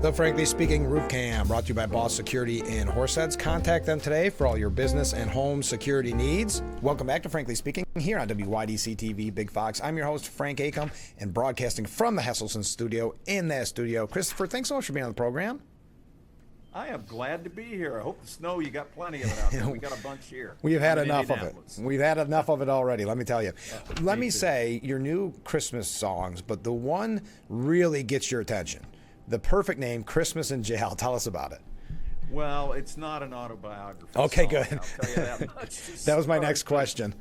The Frankly Speaking Roof Cam, brought to you by Boss Security in Horseheads. Contact them today for all your business and home security needs. Welcome back to Frankly Speaking here on WYDC TV Big Fox. I'm your host, Frank Acomb, and broadcasting from the Hesselson studio in that studio. Christopher, thanks so much for being on the program. I am glad to be here. I hope the snow, you got plenty of it out there. We got a bunch here. We've had enough of it. We've had enough of it already, let me tell you. Let me say, your new Christmas songs, but the one really gets your attention. The perfect name, Christmas in Jail. Tell us about it. Well, it's not an autobiography. Okay, song, good. I'll tell you that much. That was my next question.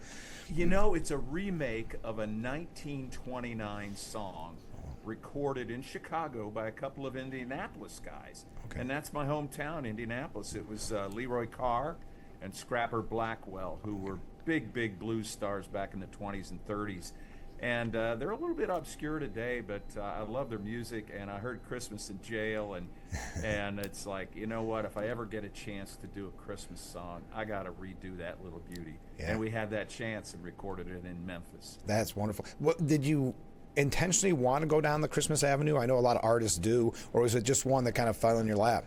You know, it's a remake of a 1929 song recorded in Chicago by a couple of Indianapolis guys. Okay. And that's my hometown, Indianapolis. It was Leroy Carr and Scrapper Blackwell, who were big blues stars back in the 20s and 30s. And they're a little bit obscure today, but I love their music. And I heard Christmas in Jail, and it's like, you know what? If I ever get a chance to do a Christmas song, I got to redo that little beauty. Yeah. And we had that chance and recorded it in Memphis. That's wonderful. What, did you intentionally want to go down the Christmas Avenue? I know a lot of artists do. Or was it just one that kind of fell in your lap?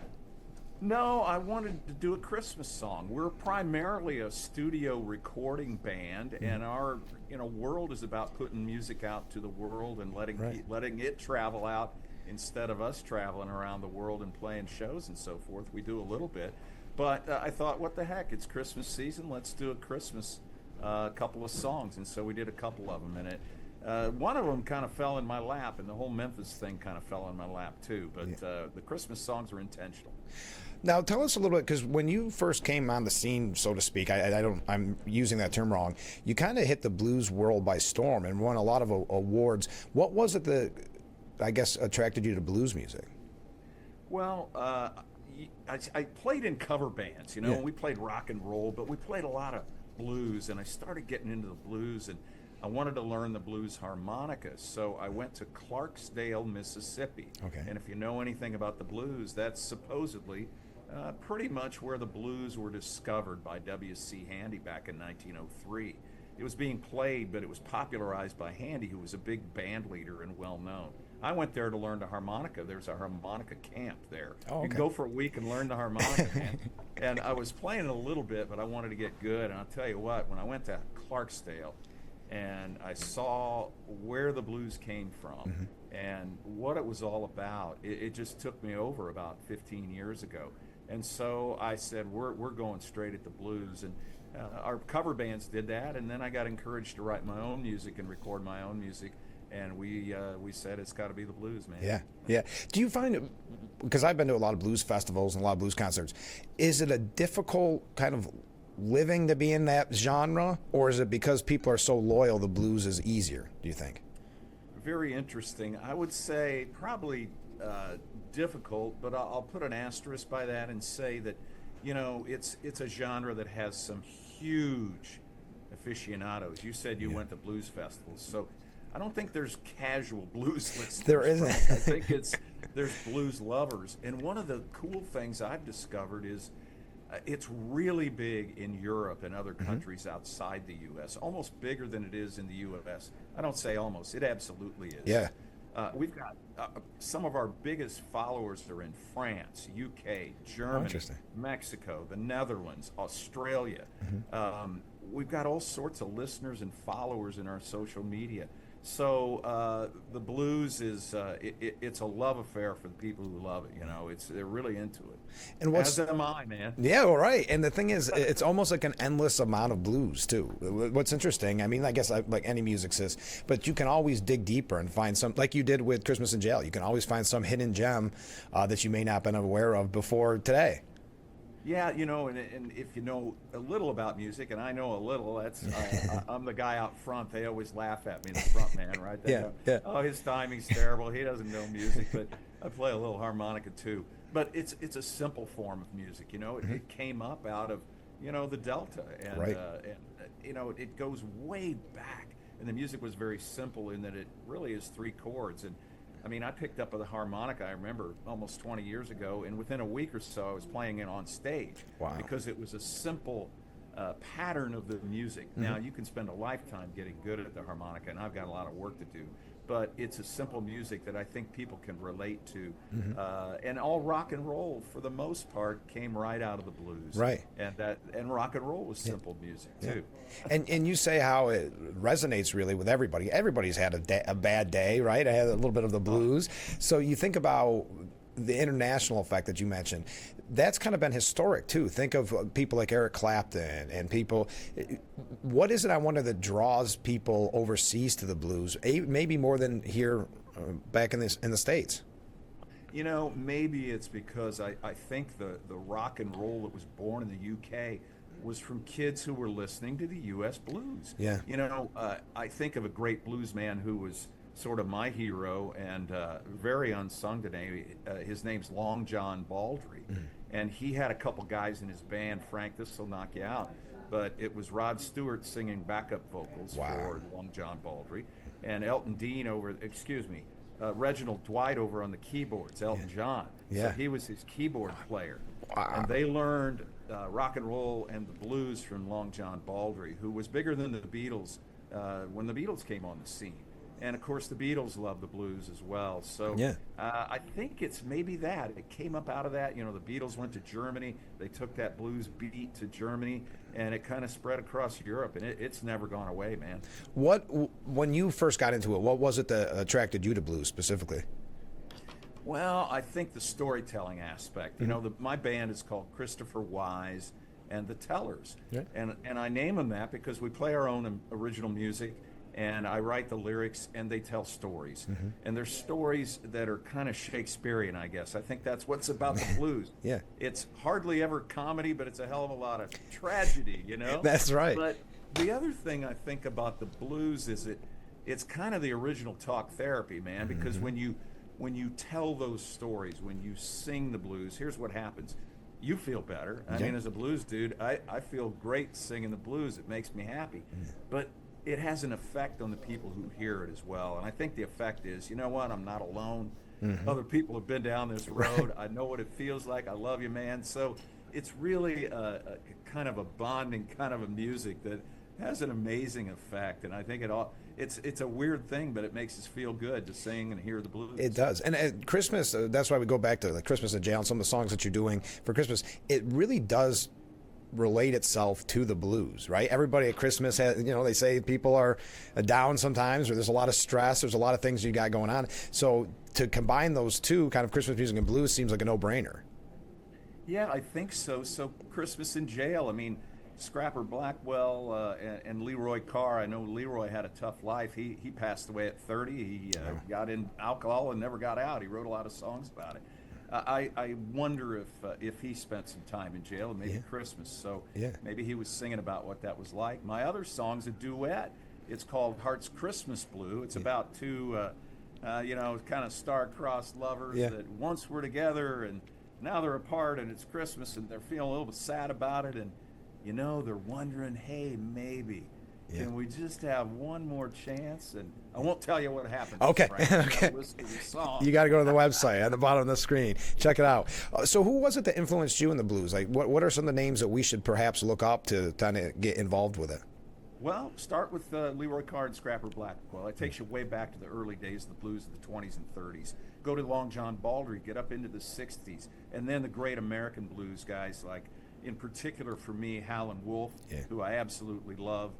No, I wanted to do a Christmas song. We're primarily a studio recording band, and our world is about putting music out to the world and letting it travel out instead of us traveling around the world and playing shows and so forth. We do a little bit, but I thought, what the heck? It's Christmas season. Let's do a Christmas couple of songs, and so we did a couple of them, and one of them kind of fell in my lap, and the whole Memphis thing kind of fell in my lap too. But the Christmas songs are intentional. Now, tell us a little bit, because when you first came on the scene, so to speak, I'm using that term wrong. You kind of hit the blues world by storm and won a lot of awards. What was it that, I guess, attracted you to blues music? Well, I played in cover bands, and we played rock and roll, but we played a lot of blues, and I started getting into the blues, and I wanted to learn the blues harmonica, so I went to Clarksdale, Mississippi. Okay. And if you know anything about the blues, that's supposedly pretty much where the blues were discovered by W.C. Handy back in 1903. It was being played, but it was popularized by Handy, who was a big band leader and well-known. I went there to learn the harmonica. There's a harmonica camp there. Oh, okay. You can go for a week and learn the harmonica, man. And I was playing a little bit, but I wanted to get good. And I'll tell you what, when I went to Clarksdale, and I saw where the blues came from and what it was all about, it just took me over about 15 years ago. And so I said, we're going straight at the blues. And our cover bands did that, and then I got encouraged to write my own music and record my own music. And we said it's got to be the blues, man. Yeah. Do you find, because I've been to a lot of blues festivals and a lot of blues concerts, is it a difficult kind of living to be in that genre, or is it because people are so loyal the blues is easier, do you think? Very interesting. I would say probably difficult, but I'll put an asterisk by that and say that it's a genre that has some huge aficionados. You said you went to blues festivals, so I don't think there's casual blues listeners. There isn't. I think there's blues lovers. And one of the cool things I've discovered is it's really big in Europe and other countries outside the U.S., almost bigger than it is in the U.S. I don't say almost, it absolutely is. Yeah. We've got some of our biggest followers are in France, UK, Germany, Mexico, the Netherlands, Australia. We've got all sorts of listeners and followers in our social media. So the blues is it's a love affair for the people who love it. They're really into it. And as am I, man. Yeah, well, right. And the thing is, it's almost like an endless amount of blues too. What's interesting, I mean, I guess like any music is, but you can always dig deeper and find some, like you did with Christmas in Jail. You can always find some hidden gem that you may not have been aware of before today. Yeah, and if you know a little about music, and I know a little, that's I'm the guy out front. They always laugh at me, the front man, right? Yeah. Oh, his timing's terrible. He doesn't know music, but I play a little harmonica too. But it's a simple form of music, It came up out of the Delta, and it goes way back. And the music was very simple in that it really is 3 chords. And I mean, I picked up the harmonica, I remember, almost 20 years ago, and within a week or so, I was playing it on stage. Wow. Because it was a simple pattern of the music. Now, you can spend a lifetime getting good at the harmonica, and I've got a lot of work to do. but it's a simple music that I think people can relate to. And all rock and roll, for the most part, came right out of the blues. Right. And rock and roll was simple music too. And you say how it resonates really with everybody. Everybody's had a bad day, right? I had a little bit of the blues. So you think about the international effect that you mentioned. That's kind of been historic too. Think of people like Eric Clapton and people. What is it, I wonder, that draws people overseas to the blues? Maybe more than here back in the States. You know, maybe it's because I think the rock and roll that was born in the UK was from kids who were listening to the U.S. blues. Yeah. You know, I think of a great blues man who was sort of my hero and very unsung today. His name's Long John Baldry. And he had a couple guys in his band. Frank, this will knock you out. But it was Rod Stewart singing backup vocals for Long John Baldry. And Reginald Dwight over on the keyboards, Elton John. Yeah. So he was his keyboard player. Wow. And they learned rock and roll and the blues from Long John Baldry, who was bigger than the Beatles when the Beatles came on the scene. And of course, the Beatles love the blues as well. So I think it's maybe that. It came up out of that. You know, the Beatles went to Germany. They took that blues beat to Germany, and it kind of spread across Europe, and it's never gone away, man. When you first got into it, what was it that attracted you to blues specifically? Well, I think the storytelling aspect. You know, my band is called Christopher Wyze and the Tellers. Yeah. And I name them that because we play our own original music, and I write the lyrics, and they tell stories. And they're stories that are kind of Shakespearean, I guess. I think that's what's about the blues. Yeah. It's hardly ever comedy, but it's a hell of a lot of tragedy, you know? That's right. But the other thing I think about the blues is it's kind of the original talk therapy, man, because when you tell those stories, when you sing the blues, here's what happens. You feel better. I mean, as a blues dude, I feel great singing the blues. It makes me happy. But it has an effect on the people who hear it as well. And I think the effect is, you know what, I'm not alone. Other people have been down this road. I know what it feels like. I love you, man. So it's really a kind of a bonding kind of a music that has an amazing effect. And I think it's a weird thing, but it makes us feel good to sing and hear the blues. It does. And at Christmas, that's why we go back to like Christmas in Jail and some of the songs that you're doing for Christmas. It really does relate itself to the blues, right? Everybody at Christmas has, you know, they say people are down sometimes, or there's a lot of stress, there's a lot of things you got going on. So to combine those two, kind of Christmas music and blues, seems like a no-brainer. Yeah, I think so. So Christmas in Jail, I mean, Scrapper Blackwell and Leroy Carr, I know Leroy had a tough life. He passed away at 30. He got in alcohol and never got out. He wrote a lot of songs about it. I wonder if he spent some time in jail, and maybe Christmas. So maybe he was singing about what that was like. My other song's a duet. It's called Heart's Christmas Blue. It's about two, kind of star-crossed lovers that once were together and now they're apart, and it's Christmas, and they're feeling a little bit sad about it, and you know, they're wondering, hey, maybe. Can we just have one more chance? And I won't tell you what happened. Okay. Okay. Listen to the song. You got to go to the website at the bottom of the screen. Check it out. So who was it that influenced you in the blues? Like, what are some of the names that we should perhaps look up to kind of get involved with it? Well, start with Leroy Carr and Scrapper Blackwell. It takes you way back to the early days of the blues of the 20s and 30s. Go to Long John Baldry, get up into the 60s. And then the great American blues guys like, in particular for me, Howlin' Wolf, who I absolutely love.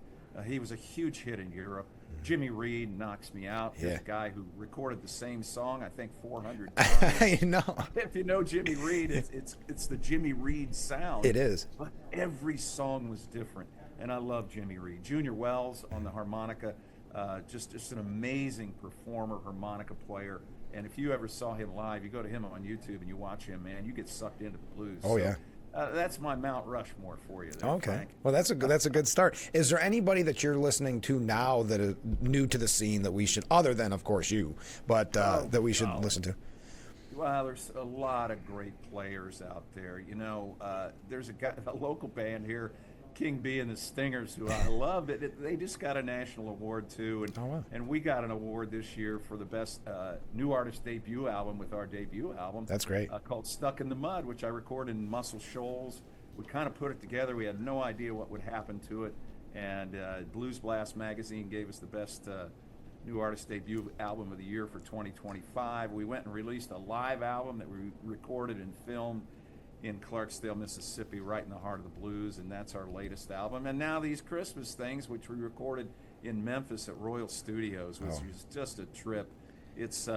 He was a huge hit in Europe. Jimmy Reed knocks me out. He's a guy who recorded the same song, I think, 400 times. I know. If you know Jimmy Reed, it's the Jimmy Reed sound. It is. But every song was different, and I love Jimmy Reed. Junior Wells on the harmonica, just an amazing performer, harmonica player. And if you ever saw him live, you go to him on YouTube and you watch him, man, you get sucked into the blues. Oh, yeah. That's my Mount Rushmore for you there, okay. Frank. Well, that's a good start. Is there anybody that you're listening to now that is new to the scene that we should, other than, of course, you, but that we should listen to? Well, there's a lot of great players out there. You know, there's a local band here, King B and the Stingers, who I love. They just got a national award, too. And we got an award this year for the best new artist debut album with our debut album. That's great. Called Stuck in the Mud, which I recorded in Muscle Shoals. We kind of put it together. We had no idea what would happen to it. And Blues Blast magazine gave us the best new artist debut album of the year for 2025. We went and released a live album that we recorded and filmed in Clarksdale, Mississippi, right in the heart of the blues, and that's our latest album. And now these Christmas things, which we recorded in Memphis at Royal Studios, which is just a trip. It's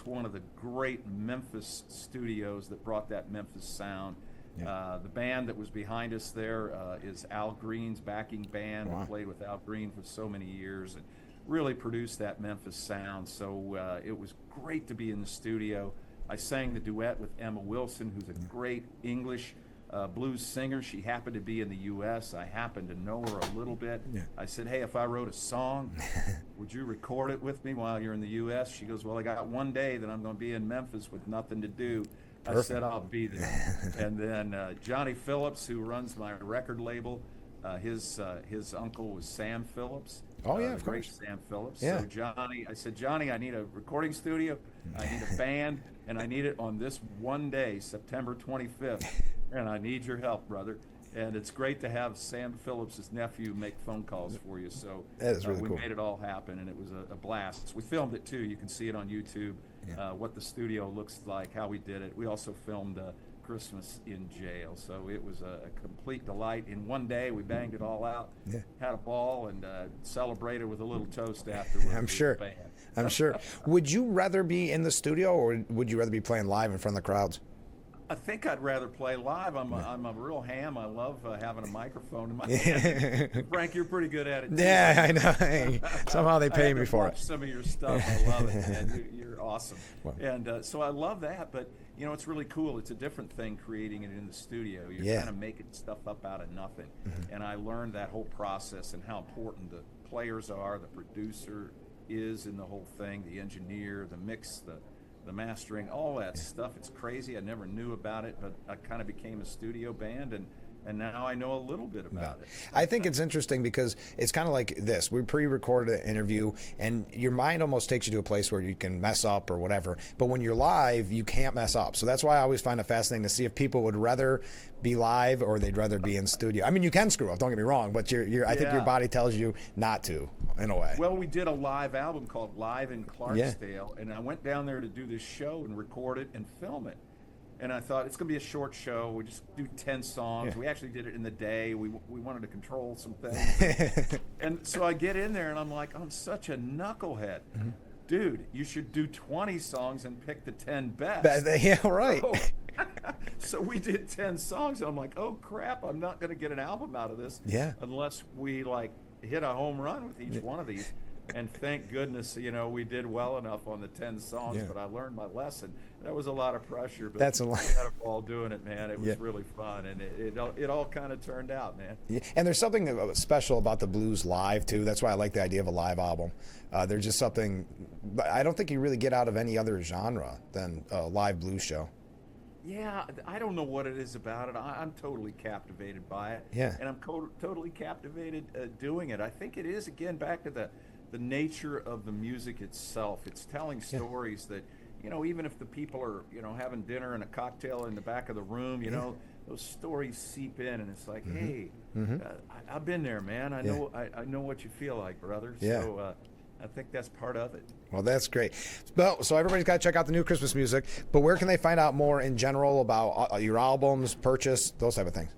one of the great Memphis studios that brought that Memphis sound. Yeah. The band that was behind us there is Al Green's backing band. Wow. I played with Al Green for so many years and really produced that Memphis sound. So it was great to be in the studio. I sang the duet with Emma Wilson, who's a great English blues singer. She happened to be in the U.S. I happened to know her a little bit. Yeah. I said, hey, if I wrote a song, would you record it with me while you're in the U.S.? She goes, well, I got one day that I'm going to be in Memphis with nothing to do. Perfect. I said, I'll be there. And then Johnny Phillips, who runs my record label, his uncle was Sam Phillips. Oh, yeah, of course. Sam Phillips. Yeah. So Johnny, I said, Johnny, I need a recording studio, I need a band, and I need it on this one day, September 25th, and I need your help, brother. And it's great to have Sam Phillips' nephew make phone calls for you. So that is really we cool. made it all happen, and it was a blast. We filmed it, too. You can see it on YouTube, what the studio looks like, how we did it. We also filmed Christmas in jail, so it was a complete delight. In one day, we banged it all out, had a ball, and celebrated with a little toast afterwards. I'm sure. I'm sure. Would you rather be in the studio, or would you rather be playing live in front of the crowds? I think I'd rather play live. I'm a real ham. I love having a microphone in my hand. Frank, you're pretty good at it, too. Yeah, I know. Hey, somehow they pay me for it. Some of your stuff, I love it, man. You're awesome. Well, and so I love that, but you know, it's really cool. It's a different thing creating it in the studio. You're kind of making stuff up out of nothing. And I learned that whole process and how important the players are, the producer is in the whole thing, the engineer, the mix, the mastering, all that stuff. It's crazy. I never knew about it, but I kind of became a studio band, and now I know a little bit about it. I think it's interesting because it's kind of like this. We pre-recorded an interview, and your mind almost takes you to a place where you can mess up or whatever. But when you're live, you can't mess up. So that's why I always find it fascinating to see if people would rather be live or they'd rather be in studio. I mean, you can screw up, don't get me wrong, but I think your body tells you not to, in a way. Well, we did a live album called Live in Clarksdale, and I went down there to do this show and record it and film it. And I thought, it's going to be a short show. We just do 10 songs. Yeah. We actually did it in the day. We wanted to control some things. And so I get in there, and I'm like, I'm such a knucklehead. Mm-hmm. Dude, you should do 20 songs and pick the 10 best. Yeah, right. So we did 10 songs, and I'm like, oh, crap, I'm not going to get an album out of this unless we, like, hit a home run with each one of these. And thank goodness, you know, we did well enough on the 10 songs, but I learned my lesson. That was a lot of pressure, but that's a lot. We had a ball doing it, man. It was really fun, and it all kind of turned out, man. Yeah. And there's something special about the blues live, too. That's why I like the idea of a live album. There's just something I don't think you really get out of any other genre than a live blues show. Yeah, I don't know what it is about it. I'm totally captivated by it. Yeah. And I'm totally captivated doing it. I think it is, again, back to the nature of the music itself. It's telling stories that, you know, even if the people are, you know, having dinner and a cocktail in the back of the room, you know, those stories seep in, and it's like, hey, I've been there, man. I know I know what you feel like, brother. Yeah. So I think that's part of it. Well, that's great. Well, so everybody's got to check out the new Christmas music, but where can they find out more in general about your albums, purchase, those type of things?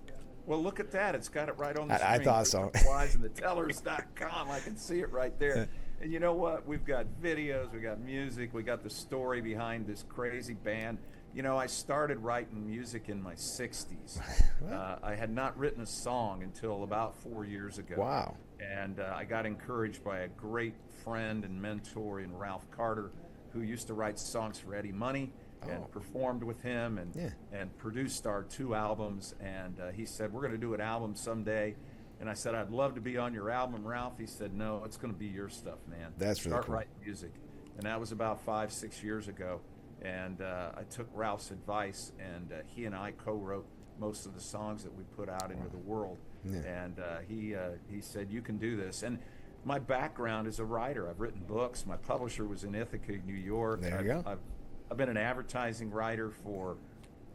Well, look at that. It's got it right on the screen. I thought so. Wyze and the Tellers.com. I can see it right there. And you know what? We've got videos, we got music, we got the story behind this crazy band. You know, I started writing music in my 60s. I had not written a song until about 4 years ago. Wow. And I got encouraged by a great friend and mentor in Ralph Carter, who used to write songs for Eddie Money. And performed with him and produced our 2 albums. And he said, we're going to do an album someday. And I said, I'd love to be on your album, Ralph. He said, no, it's going to be your stuff, man. That's really Start cool. writing music. And that was about 5-6 years ago. And I took Ralph's advice, and he and I co-wrote most of the songs that we put out into the world. Yeah. And he said, you can do this. And my background is a writer. I've written books. My publisher was in Ithaca, New York. There you go. I've been an advertising writer for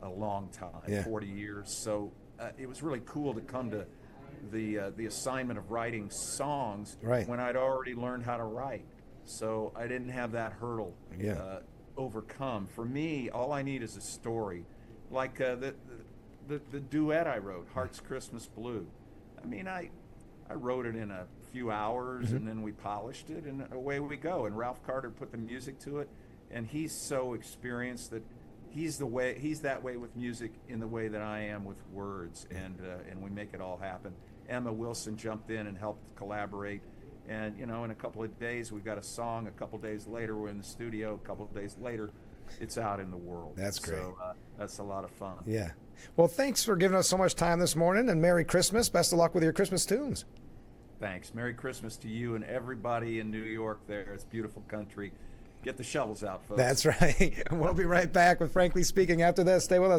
a long time, 40 years. So it was really cool to come to the assignment of writing songs when I'd already learned how to write. So I didn't have that hurdle overcome. For me, all I need is a story, like the duet I wrote, Heart's Christmas Blue. I mean, I wrote it in a few hours, and then we polished it, and away we go. And Ralph Carter put the music to it, and he's so experienced that he's that way with music in the way that I am with words, and we make it all happen. Emma Wilson jumped in and helped collaborate, and in a couple of days we've got a song. A couple of days later we're in the studio. A couple of days later it's out in the world. That's great. So that's a lot of fun. Yeah. Well, thanks for giving us so much time this morning, and Merry Christmas. Best of luck with your Christmas tunes. Thanks. Merry Christmas to you and everybody in New York there. It's beautiful country. Get the shovels out, folks. That's right. We'll be right back with Frankly Speaking after this. Stay with us.